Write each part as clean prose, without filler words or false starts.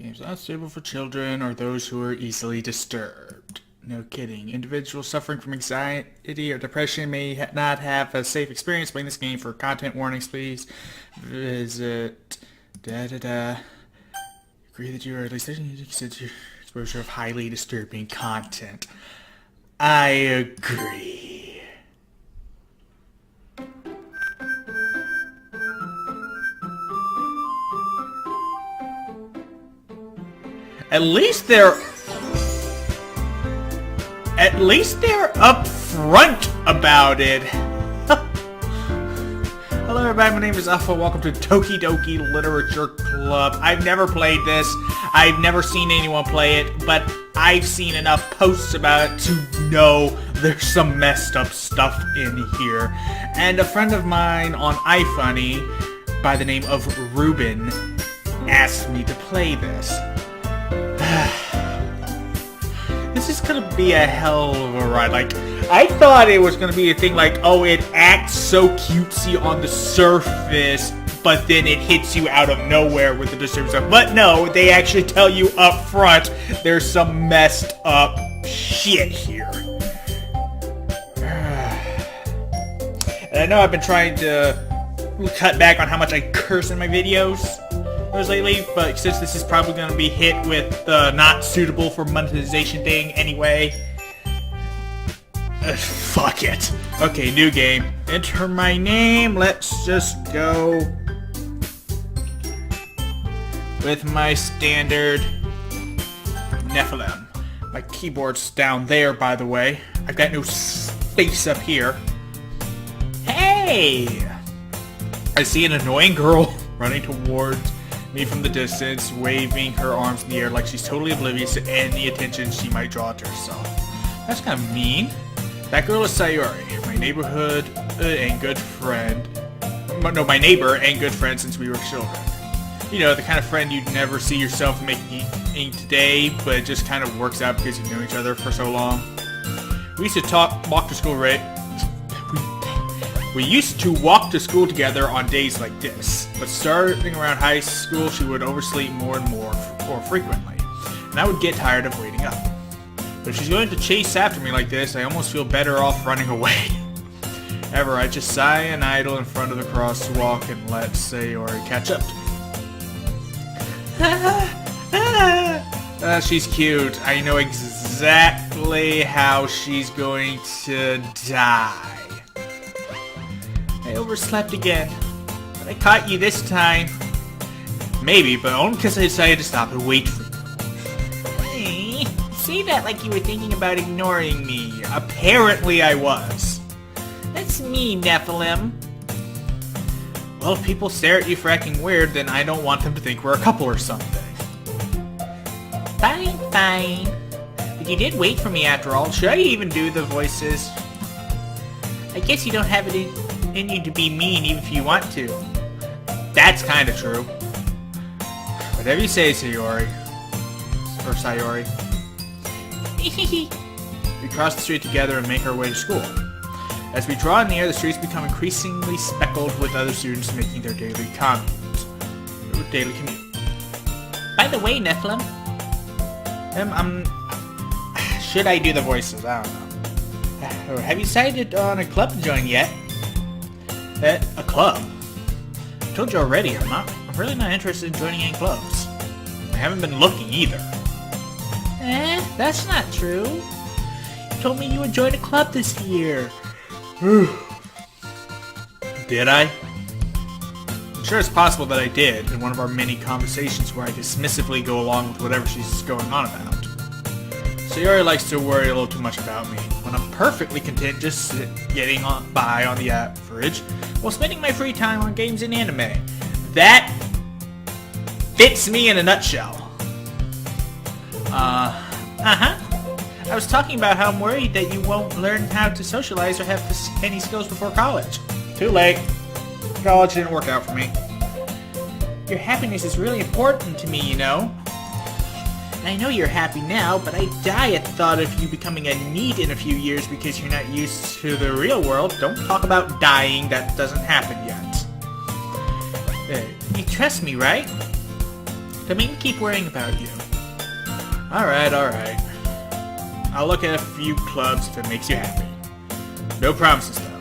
game's not suitable for children or those who are easily disturbed. No kidding. Individuals suffering from anxiety or depression may not have a safe experience playing this game. For content warnings, please visit Agree that you are at least consider your exposure of highly disturbing content. I agree. At least they're upfront about it. Hello everybody, my name is Alpha. Welcome to Doki Doki Literature Club. I've never played this. I've never seen anyone play it, but I've seen enough posts about it to know there's some messed up stuff in here. And a friend of mine on iFunny by the name of Ruben asked me to play this. This is gonna be a hell of a ride. Like, I thought it was gonna be a thing like, oh, it acts so cutesy on the surface, but then it hits you out of nowhere with the disturbing stuff. But no, they actually tell you up front there's some messed up shit here. And I know I've been trying to cut back on how much I curse in my videos lately, but since this is probably going to be hit with the not suitable for monetization thing anyway, fuck it. Okay, new game. Enter my name. Let's just go with my standard Nephilim. My keyboard's down there, by the way. I've got no space up here. Hey! I see an annoying girl running towards me from the distance, waving her arms in the air like she's totally oblivious to any attention she might draw to herself. That's kind of mean. That girl is Sayori, my neighborhood and good friend. No, my neighbor and good friend since we were children. You know, the kind of friend you'd never see yourself making today, but it just kind of works out because you've known each other for so long. We used to walk to school, We used to walk to school together on days like this, but starting around high school, she would oversleep more and more frequently, and I would get tired of waiting up. But if she's going to chase after me like this, I almost feel better off running away. Ever, I just sigh and idle in front of the crosswalk and let Sayori catch up to me. She's cute. I know exactly how she's going to die. I overslept again, but I caught you this time. Maybe, but only because I decided to stop and wait for you. Hey, say that like you were thinking about ignoring me. Apparently I was. That's me, Nephilim. Well, if people stare at you for acting weird, then I don't want them to think we're a couple or something. Fine, fine. But you did wait for me after all. Should I even do the voices? I guess you don't have it in you to be mean even if you want to. That's kind of true. Whatever you say, Sayori. Or Sayori. We cross the street together and make our way to school. As we draw near, the streets become increasingly speckled with other students making their daily commute. By the way, Nephilim. Should I do the voices? I don't know. Have you decided on a club to join yet? A club? I told you already, I'm really not interested in joining any clubs. I haven't been looking either. That's not true. You told me you would join a club this year. Did I? I'm sure it's possible that I did in one of our many conversations where I dismissively go along with whatever she's going on about. Sayori likes to worry a little too much about me, when I'm perfectly content just getting by on the average, while spending my free time on games and anime. That fits me in a nutshell. I was talking about how I'm worried that you won't learn how to socialize or have any skills before college. Too late. College didn't work out for me. Your happiness is really important to me, you know. And I know you're happy now, but I die at the thought of you becoming a NEET in a few years because you're not used to the real world. Don't talk about dying, that doesn't happen yet. You trust me, right? Don't make me keep worrying about you. Alright, alright. I'll look at a few clubs if it makes you happy. No promises, though.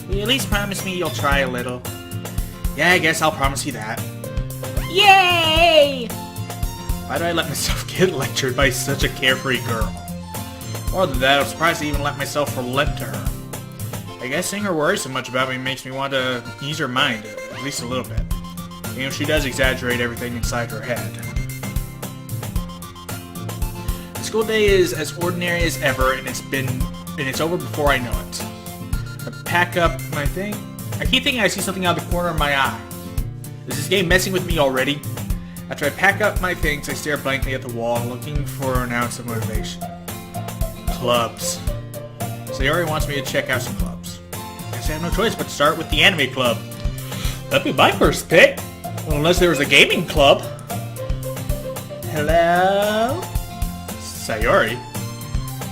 Will you at least promise me you'll try a little? Yeah, I guess I'll promise you that. Yay! Why do I let myself get lectured by such a carefree girl? More than that, I'm surprised I even let myself relent to her. I guess seeing her worry so much about me makes me want to ease her mind, at least a little bit. You know, she does exaggerate everything inside her head. The school day is as ordinary as ever, and it's over before I know it. I pack up my thing. I keep thinking I see something out of the corner of my eye. Is this game messing with me already? After I pack up my things, I stare blankly at the wall, looking for an ounce of motivation. Clubs. Sayori wants me to check out some clubs. I guess I have no choice but to start with the anime club. That'd be my first pick. Well, unless there was a gaming club. Hello? Sayori?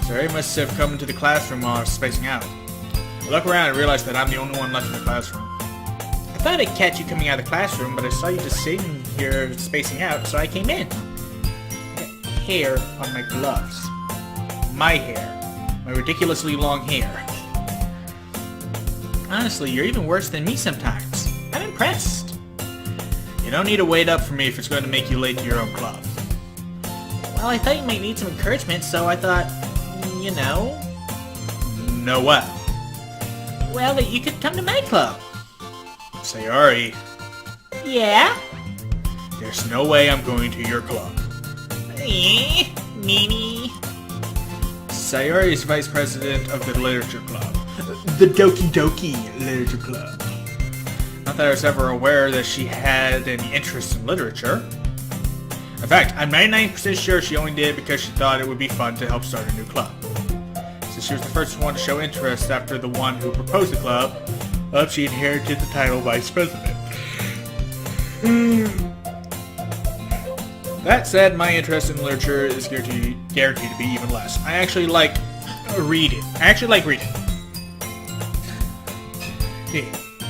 Sayori must have come into the classroom while I was spacing out. I look around and realize that I'm the only one left in the classroom. I thought I'd catch you coming out of the classroom, but I saw you just sitting here spacing out, so I came in. I got hair on my gloves. My hair. My ridiculously long hair. Honestly, you're even worse than me sometimes. I'm impressed. You don't need to wait up for me if it's going to make you late to your own club. Well, I thought you might need some encouragement, so I thought, you know... Know what? Well, that you could come to my club. Sayori. Yeah? There's no way I'm going to your club. Nini. Sayori is vice president of the literature club. The Doki Doki literature club. Not that I was ever aware that she had any interest in literature. In fact, I'm 99% sure she only did it because she thought it would be fun to help start a new club. Since she was the first one to show interest after the one who proposed the club, she inherited the title vice president. That said, my interest in literature is guaranteed to be even less. I actually like reading.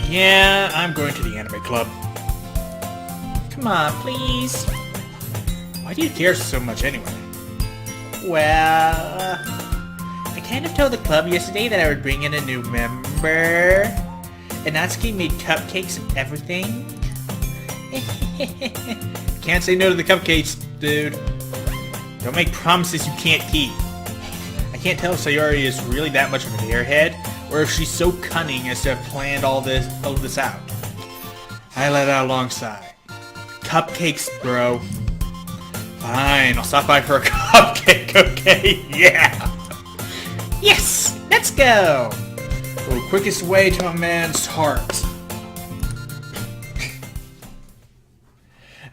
Yeah, I'm going to the anime club. Come on, please. Why do you care so much anyway? Well, I kind of told the club yesterday that I would bring in a new member. And Natsuki made cupcakes and everything. Can't say no to the cupcakes, dude. Don't make promises you can't keep. I can't tell if Sayori is really that much of an airhead, or if she's so cunning as to have planned all this out. I let out a long sigh. Cupcakes, bro. Fine, I'll stop by for a cupcake, okay? Yeah! Yes! Let's go! The quickest way to a man's heart.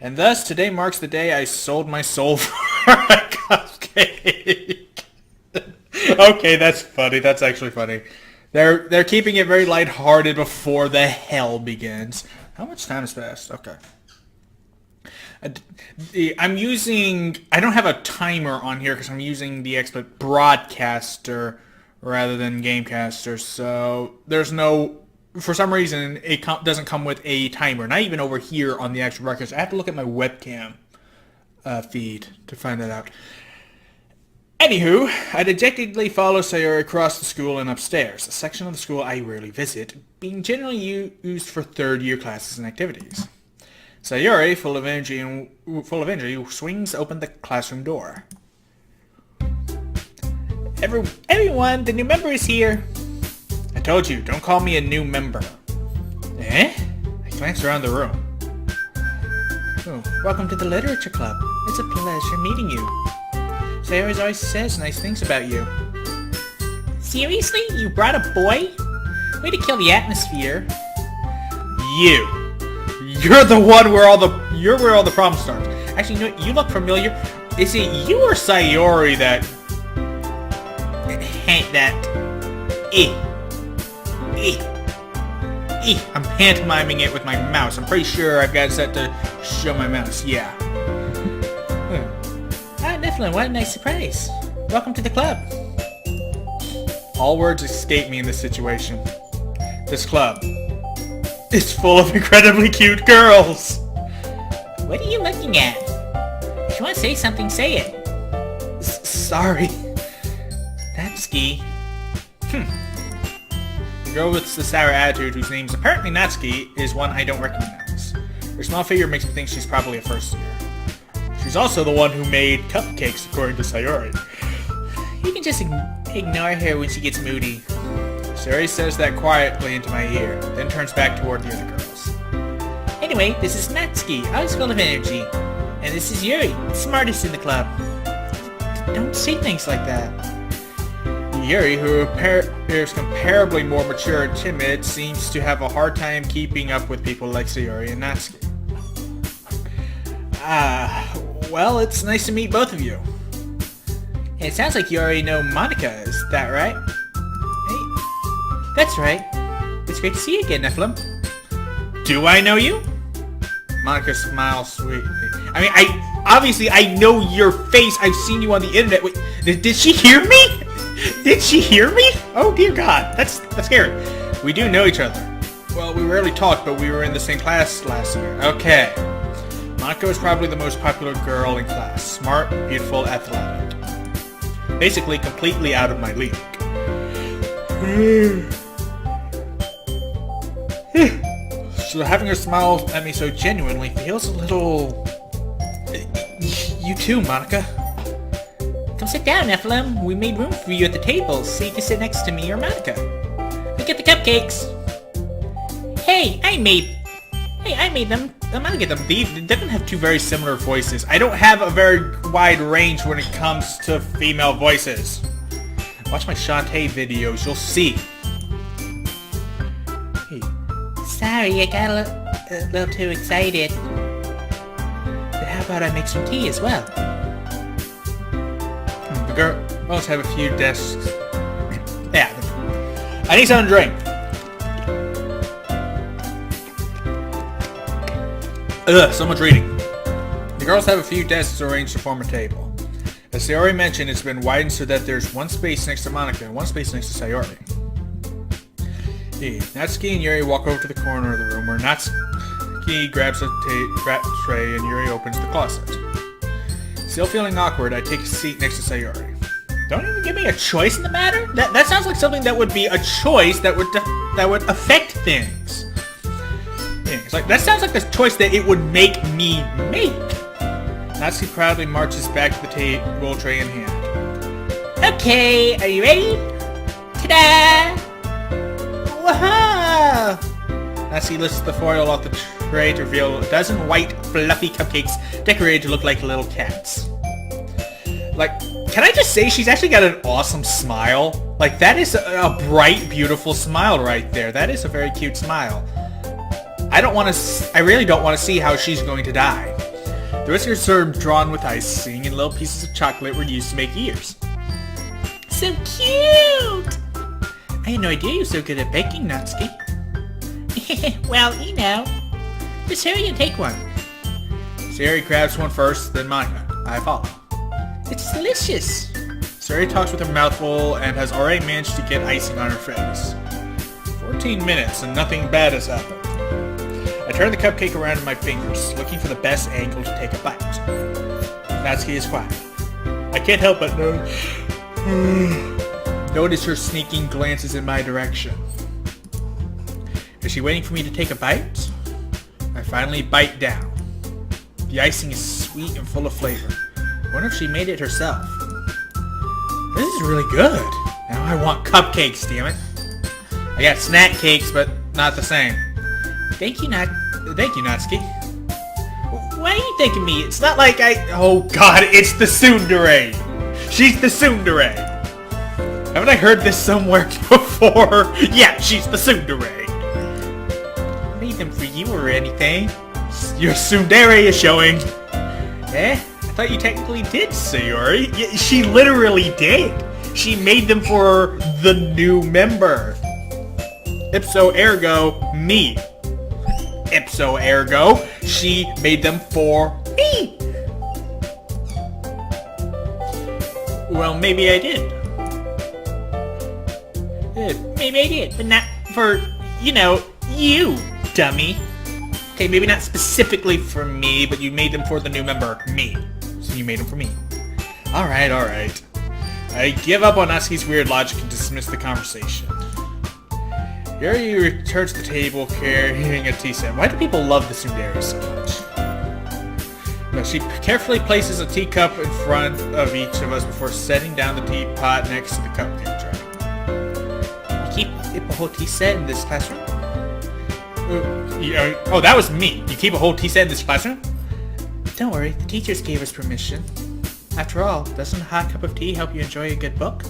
And thus, today marks the day I sold my soul for a cupcake. Okay, that's funny. That's actually funny. They're keeping it very lighthearted before the hell begins. How much time has passed? Okay. I don't have a timer on here because I'm using the XSplit Broadcaster rather than Gamecaster, so there's no, for some reason, it doesn't come with a timer. Not even over here on the actual broadcast. I have to look at my webcam feed to find that out. Anywho, I dejectedly follow Sayori across the school and upstairs, a section of the school I rarely visit, being generally used for third-year classes and activities. Sayori, full of energy, swings open the classroom door. Everyone, the new member is here. I told you, don't call me a new member. Eh? I glance around the room. Oh, welcome to the literature club. It's a pleasure meeting you. Sayori always says nice things about you. Seriously? You brought a boy? Way to kill the atmosphere. You're the one where all the problems start. Actually, you know what? You look familiar. Is it you or Sayori that... I'm pantomiming it with my mouse. I'm pretty sure I've got it set to show my mouse. Yeah. Definitely. What a nice surprise. Welcome to the club. All words escape me in this situation. This club is full of incredibly cute girls. What are you looking at? If you want to say something, say it. Sorry. Natsuki. The girl with the sour attitude, whose name's apparently Natsuki, is one I don't recognize. Her small figure makes me think she's probably a first year. She's also the one who made cupcakes, according to Sayori. You can just ignore her when she gets moody. Sayori says that quietly into my ear, then turns back toward the other girls. Anyway, this is Natsuki, always full of energy. And this is Yuri, the smartest in the club. Don't say things like that. Yuri, who appears comparably more mature and timid, seems to have a hard time keeping up with people like Sayori and Natsuki. Well, it's nice to meet both of you. It sounds like you already know Monica, is that right? Hey, that's right. It's great to see you again, Nephilim. Do I know you? Monica smiles sweetly. I mean, obviously I know your face. I've seen you on the internet. Wait, did she hear me? Did she hear me? Oh dear God, that's scary. We do know each other. Well, we rarely talk, but we were in the same class last year. Okay. Monica was probably the most popular girl in class. Smart, beautiful, athletic. Basically, completely out of my league. So having her smile at me so genuinely feels a little... You too, Monica. Come sit down, Nephilim. We made room for you at the table, so you can sit next to me or Monica. Look at the cupcakes. Hey, I made them. I'm gonna get them. They definitely have two very similar voices. I don't have a very wide range when it comes to female voices. Watch my Shantae videos, you'll see. Hey. Sorry, I got a little too excited. But how about I make some tea as well? The girls have a few desks. Yeah, I need something to drink. Ugh, so much reading. The girls have a few desks arranged to form a table. As Sayori mentioned, it's been widened so that there's one space next to Monica and one space next to Sayori. Natsuki and Yuri walk over to the corner of the room where Natsuki grabs a tray and Yuri opens the closet. Still feeling awkward, I take a seat next to Sayori. Don't even give me a choice in the matter? That sounds like something that would be a choice that would affect things. It's like, that sounds like a choice that it would make me make. Natsuki proudly marches back to the table, tray in hand. Okay, are you ready? Ta-da! Waha! Natsuki lifts the foil off the tray to reveal a dozen white, fluffy cupcakes decorated to look like little cats. Like, can I just say she's actually got an awesome smile? Like, that is a bright, beautiful smile right there. That is a very cute smile. I really don't want to see how she's going to die. The rest are served drawn with icing, and little pieces of chocolate were used to make ears. So cute! I had no idea you were so good at baking, Natsuki. Well, you know. Just hurry and take one. Sayori grabs one first, then Monica. I follow. It's delicious. Sayori talks with her mouth full and has already managed to get icing on her face. 14 minutes and nothing bad has happened. I turn the cupcake around in my fingers, looking for the best angle to take a bite. Natsuki is quiet. I can't help but notice her sneaking glances in my direction. Is she waiting for me to take a bite? I finally bite down. The icing is sweet and full of flavor. I wonder if she made it herself. This is really good. Now I want cupcakes, damn it. I got snack cakes, but not the same. Thank you, Natsuki. Why are you thanking me? It's not like Oh God, it's the tsundere. She's the tsundere. Haven't I heard this somewhere before? Yeah, she's the tsundere. I made them for you or anything. Your tsundere is showing. Eh? I thought you technically did, Sayori. Yeah, she literally did. She made them for the new member. Ipso ergo, me. Ipso ergo, she made them for me. Well, maybe I did. Maybe I did, but not for, you, dummy. Okay, maybe not specifically for me, but you made them for the new member, me. So you made them for me. Alright, alright. I give up on Natsuki's weird logic and dismiss the conversation. Yuri returns to the table carrying a tea set. Why do people love the tsundere so much? No, she carefully places a teacup in front of each of us before setting down the teapot next to the cupcake tray. You keep a whole tea set in this classroom? Oh, that was me. You keep a whole tea set in this classroom? Don't worry, the teachers gave us permission. After all, doesn't a hot cup of tea help you enjoy a good book?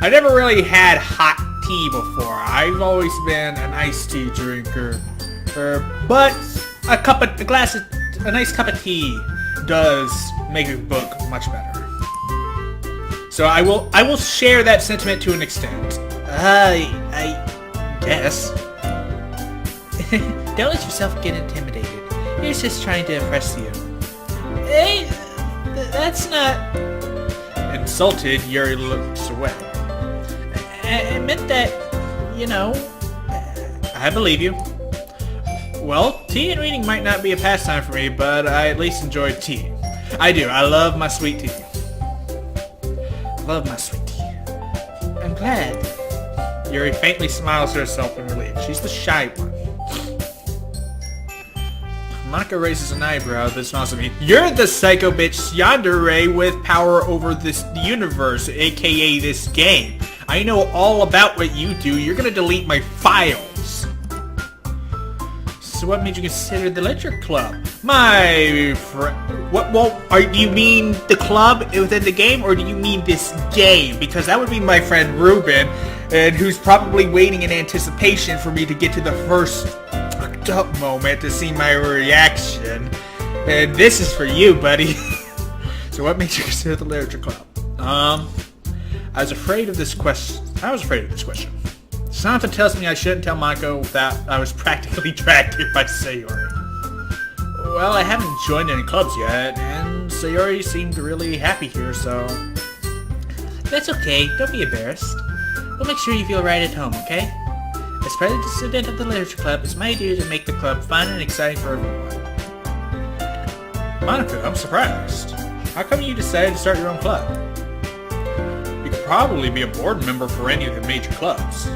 I never really had hot tea before. I've always been an iced tea drinker. But a nice cup of tea does make a book much better. So I will share that sentiment to an extent. I guess. Don't let yourself get intimidated. He's just trying to impress you. Hey, that's not... Insulted, Yuri looks away. I meant that, you know... I believe you. Well, tea and reading might not be a pastime for me, but I at least enjoy tea. I do. I love my sweet tea. Love my sweet tea. I'm glad. Yuri faintly smiles to herself in relief. She's the shy one. Monica raises an eyebrow that smiles at me. You're the psycho bitch yandere with power over the universe, aka this game. I know all about what you do. You're gonna delete my files. So what made you consider the literature club? My friend... What? Well, do you mean the club within the game, or do you mean this game? Because that would be my friend Ruben, and who's probably waiting in anticipation for me to get to the first up moment to see my reaction. And this is for you, buddy. So what made you consider the literature club? I was afraid of this question. Something tells me I shouldn't tell Mako that I was practically dragged here by Sayori. Well, I haven't joined any clubs yet, and Sayori seemed really happy here, so... That's okay, don't be embarrassed. We'll make sure you feel right at home, okay? As president of the literature club, it's my duty to make the club fun and exciting for everyone. Monica, I'm surprised. How come you decided to start your own club? You could probably be a board member for any of the major clubs.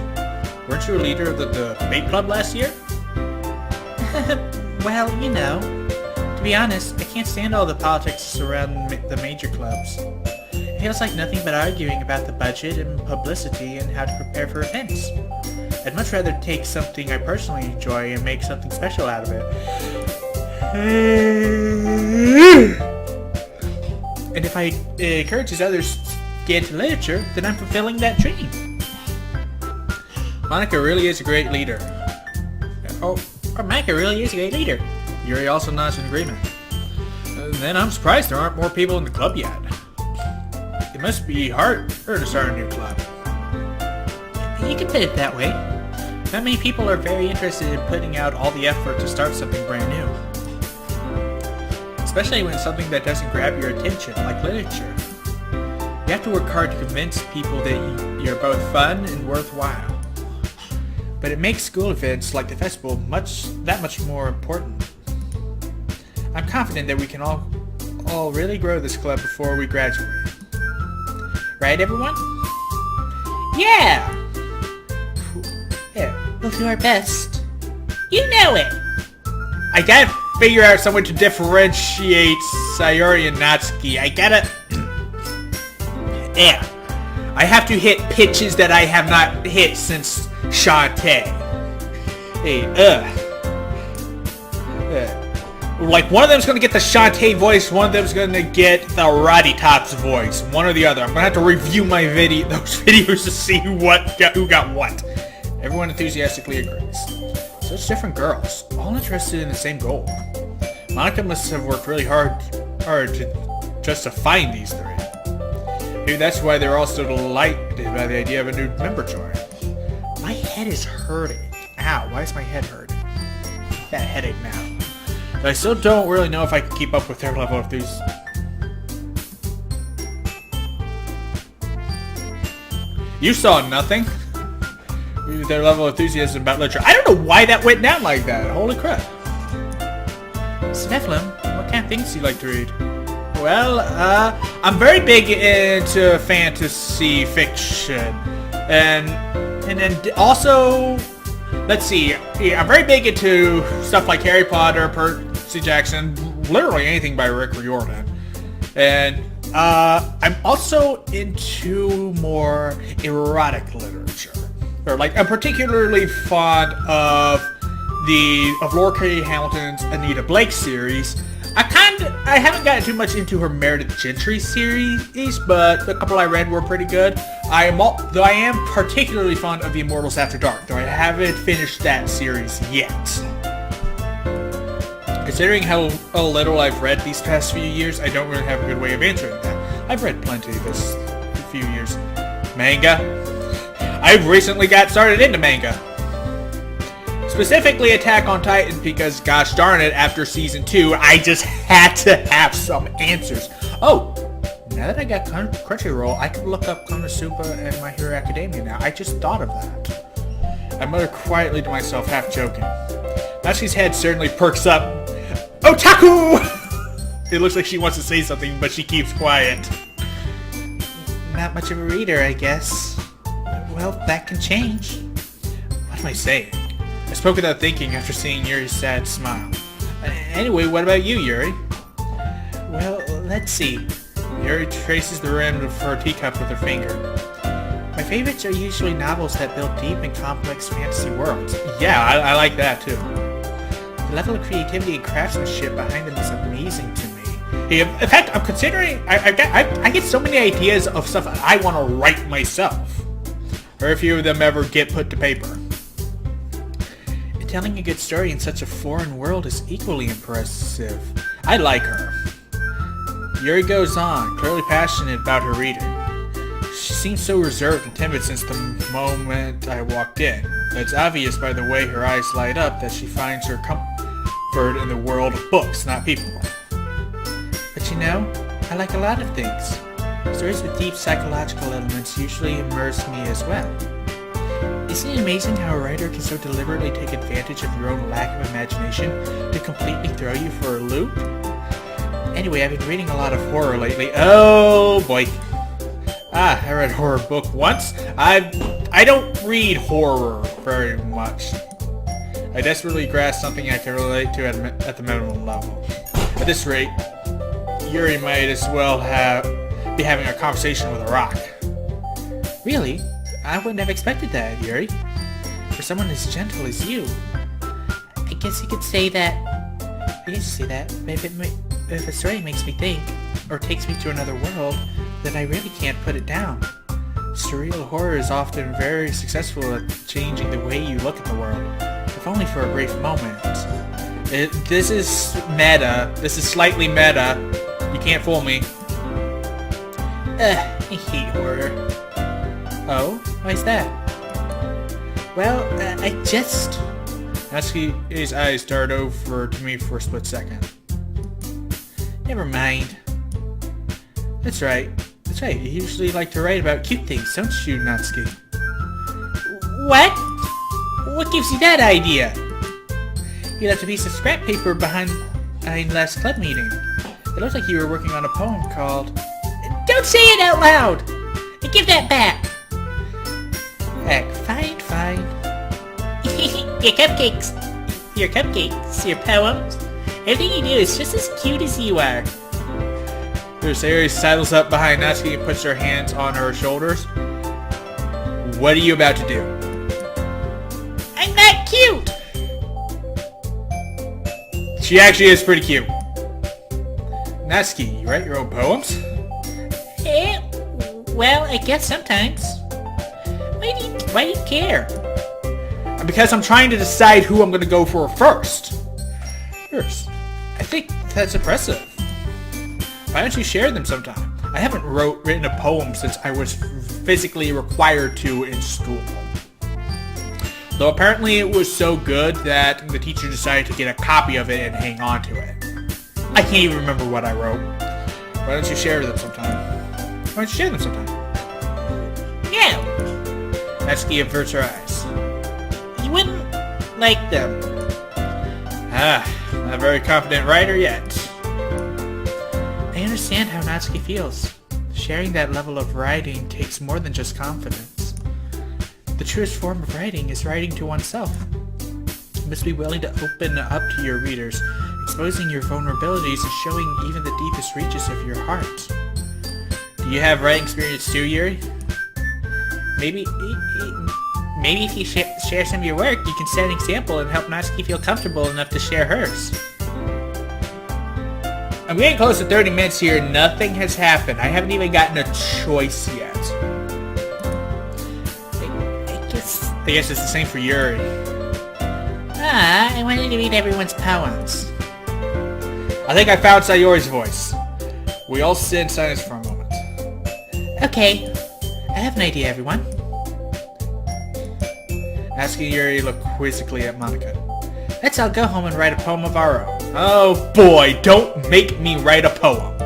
Weren't you a leader of the debate club last year? Well, you know. To be honest, I can't stand all the politics around the major clubs. It feels like nothing but arguing about the budget and publicity and how to prepare for events. I'd much rather take something I personally enjoy and make something special out of it. And if I encourage others to get into literature, then I'm fulfilling that dream. Monica really is a great leader. Monica really is a great leader. Yuri also nods in agreement. Then I'm surprised there aren't more people in the club yet. It must be hard to start a new club. You can put it that way. Not many people are very interested in putting out all the effort to start something brand new. Especially when it's something that doesn't grab your attention, like literature. You have to work hard to convince people that you're both fun and worthwhile. But it makes school events like the festival that much more important. I'm confident that we can all really grow this club before we graduate. Right, everyone? Yeah! Yeah, we'll do our best. You know it! I gotta figure out some way to differentiate Sayori and Natsuki. I gotta... Yeah. I have to hit pitches that I have not hit since Shantae. Hey, like, one of them's gonna get the Shantae voice, one of them's gonna get the Roddy Tops voice. One or the other. I'm gonna have to review those videos to see who got what. Everyone enthusiastically agrees. Such different girls, all interested in the same goal. Monica must have worked really hard just to find these three. Maybe that's why they're all so delighted by the idea of a new member join. My head is hurting. Ow, why is my head hurting? That headache now. But I still don't really know if I can keep up with their level of these. You saw nothing? their level of enthusiasm about literature. I don't know why that went down like that. Holy crap. Nephilim, what kind of things do you like to read? Well, I'm very big into fantasy fiction. And then also, let's see, yeah, I'm very big into stuff like Harry Potter, Percy Jackson, literally anything by Rick Riordan. And I'm also into more erotic literature. Or like, I'm particularly fond of Laura K. Hamilton's Anita Blake series. I haven't gotten too much into her Meredith Gentry series, but the couple I read were pretty good. Though I am particularly fond of The Immortals After Dark, though I haven't finished that series yet. Considering how little I've read these past few years, I don't really have a good way of answering that. I've read plenty this few years. Manga? I've recently got started into manga. Specifically Attack on Titan because, gosh darn it, after Season 2, I just had to have some answers. Oh, now that I got Crunchyroll, I can look up Konosuba and My Hero Academia now. I just thought of that. I muttered quietly to myself, half joking. Natsuki's head certainly perks up. Otaku! It looks like she wants to say something, but she keeps quiet. Not much of a reader, I guess. Well, that can change. What am I saying? I spoke without thinking after seeing Yuri's sad smile. Anyway, what about you, Yuri? Well, let's see. Yuri traces the rim of her teacup with her finger. My favorites are usually novels that build deep and complex fantasy worlds. Yeah, I like that too. The level of creativity and craftsmanship behind them is amazing to me. In fact, I'm considering... I get so many ideas of stuff I want to write myself. Very few of them ever get put to paper. Telling a good story in such a foreign world is equally impressive. I like her. Yuri goes on, clearly passionate about her reading. She seems so reserved and timid since the moment I walked in. But it's obvious by the way her eyes light up that she finds her comfort in the world of books, not people. But you know, I like a lot of things. Stories with deep psychological elements usually immerse me as well. Isn't it amazing how a writer can so deliberately take advantage of your own lack of imagination to completely throw you for a loop? Anyway, I've been reading a lot of horror lately. Oh boy. I read a horror book once. I don't read horror very much. I desperately grasp something I can relate to at the minimum level. At this rate, Yuri might as well be having a conversation with a rock. Really? I wouldn't have expected that, Yuri. For someone as gentle as you. I guess you could say that... but if a story makes me think, or takes me to another world, then I really can't put it down. Surreal horror is often very successful at changing the way you look at the world, if only for a brief moment. This is meta. This is slightly meta. You can't fool me. I hate horror. Oh? Why is that? Well, I just... Natsuki's eyes dart over to me for a split second. Never mind. That's right. You usually like to write about cute things, don't you, Natsuki? What? What gives you that idea? You left a piece of scrap paper behind last club meeting. It looks like you were working on a poem called... Don't say it out loud! Give that back! Fine. Your cupcakes, your poems. Everything you do is just as cute as you are. Sayori sidles up behind Natsuki and puts her hands on her shoulders. What are you about to do? I'm not cute! She actually is pretty cute. Natsuki, you write your own poems? Well, I guess sometimes. Why do you care? Because I'm trying to decide who I'm going to go for first. I think that's impressive. Why don't you share them sometime? I haven't written a poem since I was physically required to in school. Though apparently it was so good that the teacher decided to get a copy of it and hang on to it. I can't even remember what I wrote. Why don't you share them sometime? Yeah! Natsuki averts her eyes. like them. Not a very confident writer yet. I understand how Natsuki feels. Sharing that level of writing takes more than just confidence. The truest form of writing is writing to oneself. You must be willing to open up to your readers, exposing your vulnerabilities and showing even the deepest reaches of your heart. Do you have writing experience too, Yuri? Maybe if you share some of your work, you can set an example and help Natsuki feel comfortable enough to share hers. I'm getting close to 30 minutes here. Nothing has happened. I haven't even gotten a choice yet. I guess it's the same for Yuri. I wanted to read everyone's poems. I think I found Sayori's voice. We all sit in silence for a moment. Okay, I have an idea, everyone. Asking Yuri looked quizzically at Monica. Let's all go home and write a poem of our own. Oh boy, don't make me write a poem.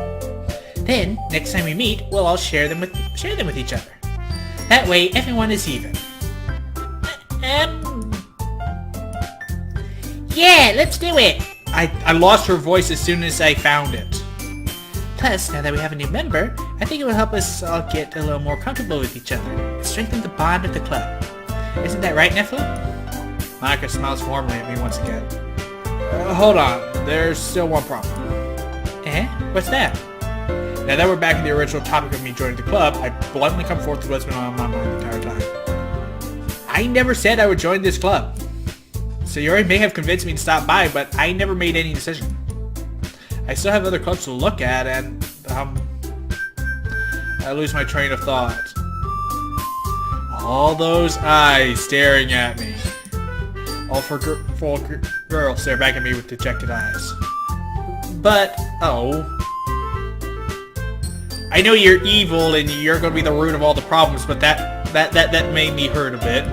Then, next time we meet, we'll all share them with each other. That way, everyone is even. Yeah, let's do it! I lost her voice as soon as I found it. Plus, now that we have a new member, I think it will help us all get a little more comfortable with each other and strengthen the bond of the club. Isn't that right, Nephilim? Monica smiles warmly at me once again. Hold on, there's still one problem. What's that? Now that we're back in the original topic of me joining the club, I bluntly come forth with what's been on my mind the entire time. I never said I would join this club. Sayori may have convinced me to stop by, but I never made any decision. I still have other clubs to look at, and, I lose my train of thought. All those eyes staring at me. All four girls stare back at me with dejected eyes. But, I know you're evil and you're going to be the root of all the problems, but that made me hurt a bit.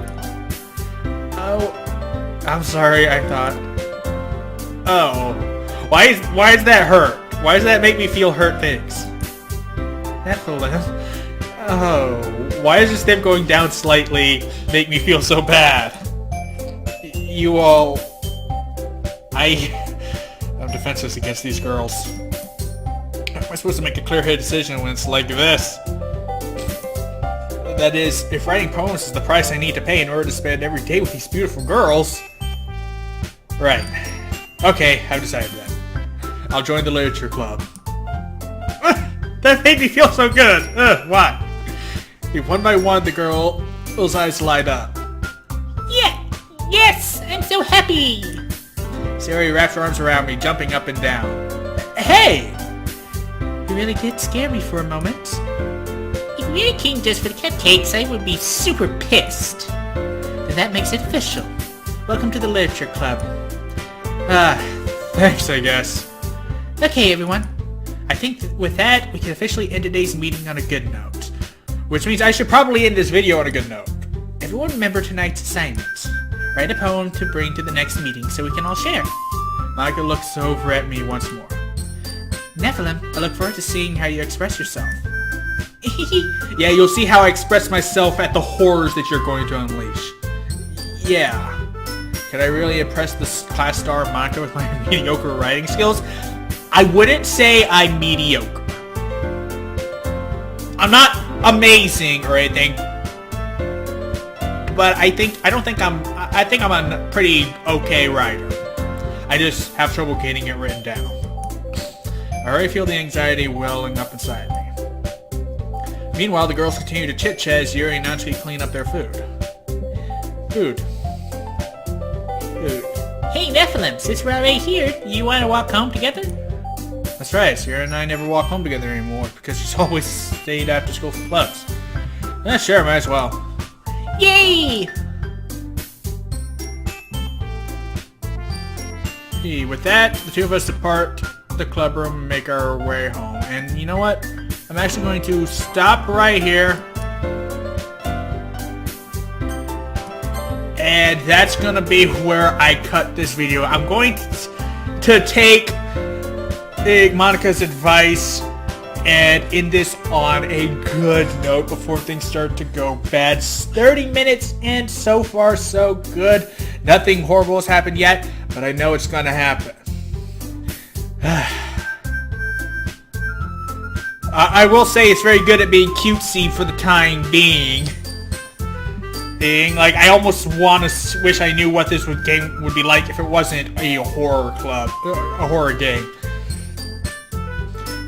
Oh, I'm sorry, I thought. Oh, why is that hurt? Why does that make me feel hurt things? Nephilim. Oh, why does this step going down slightly make me feel so bad? You all... I'm defenseless against these girls. How am I supposed to make a clear-headed decision when it's like this? That is, if writing poems is the price I need to pay in order to spend every day with these beautiful girls... Right. Okay, I've decided that. I'll join the literature club. That made me feel so good! Why? One by one, the girl's eyes light up. Yeah! Yes! I'm so happy! Sayori wrapped her arms around me, jumping up and down. Hey! You really did scare me for a moment. If you really came just for the cupcakes, I would be super pissed. Then that makes it official. Welcome to the literature club. Thanks, I guess. Okay, everyone. I think with that, we can officially end today's meeting on a good note. Which means I should probably end this video on a good note. Everyone remember tonight's assignment. Write a poem to bring to the next meeting so we can all share. Monica looks over at me once more. Nephilim, I look forward to seeing how you express yourself. Yeah, you'll see how I express myself at the horrors that you're going to unleash. Yeah. Can I really impress this class star Monica with my mediocre writing skills? I wouldn't say I'm mediocre. I'm not amazing or anything. But I think I'm a pretty okay writer. I just have trouble getting it written down. I already feel the anxiety welling up inside me. Meanwhile, the girls continue to chit-chat as Yuri and Natsuki clean up their food. Food. Hey Nephilim, since we're already here, you want to walk home together? That's right, Sierra and I never walk home together anymore because she's always stayed after school for clubs. Sure, might as well. Yay! With that, the two of us depart the club room and make our way home. And you know what? I'm actually going to stop right here. And that's going to be where I cut this video. I'm going to take Monica's advice and end this on a good note before things start to go bad. 30 minutes and so far so good. Nothing horrible has happened yet, but I know it's gonna happen. I will say it's very good at being cutesy for the time being. Like, I almost wish I knew what this game would be like if it wasn't a horror game.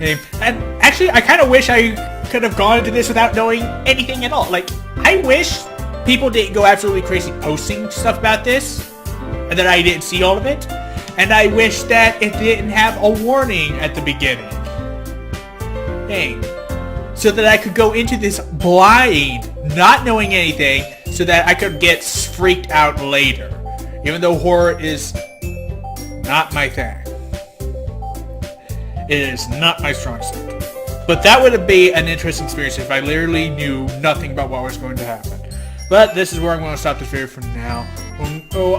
And actually, I kind of wish I could have gone into this without knowing anything at all. Like, I wish people didn't go absolutely crazy posting stuff about this, and that I didn't see all of it. And I wish that it didn't have a warning at the beginning. Dang. So that I could go into this blind, not knowing anything, so that I could get freaked out later. Even though horror is not my thing. It is not my strong suit. But that would be an interesting experience if I literally knew nothing about what was going to happen. But this is where I'm going to stop this video for now.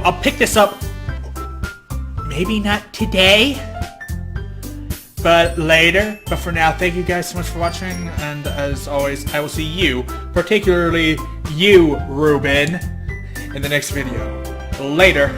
I'll pick this up, maybe not today, but later. But for now, thank you guys so much for watching, and as always, I will see you, particularly you, Ruben, in the next video. Later.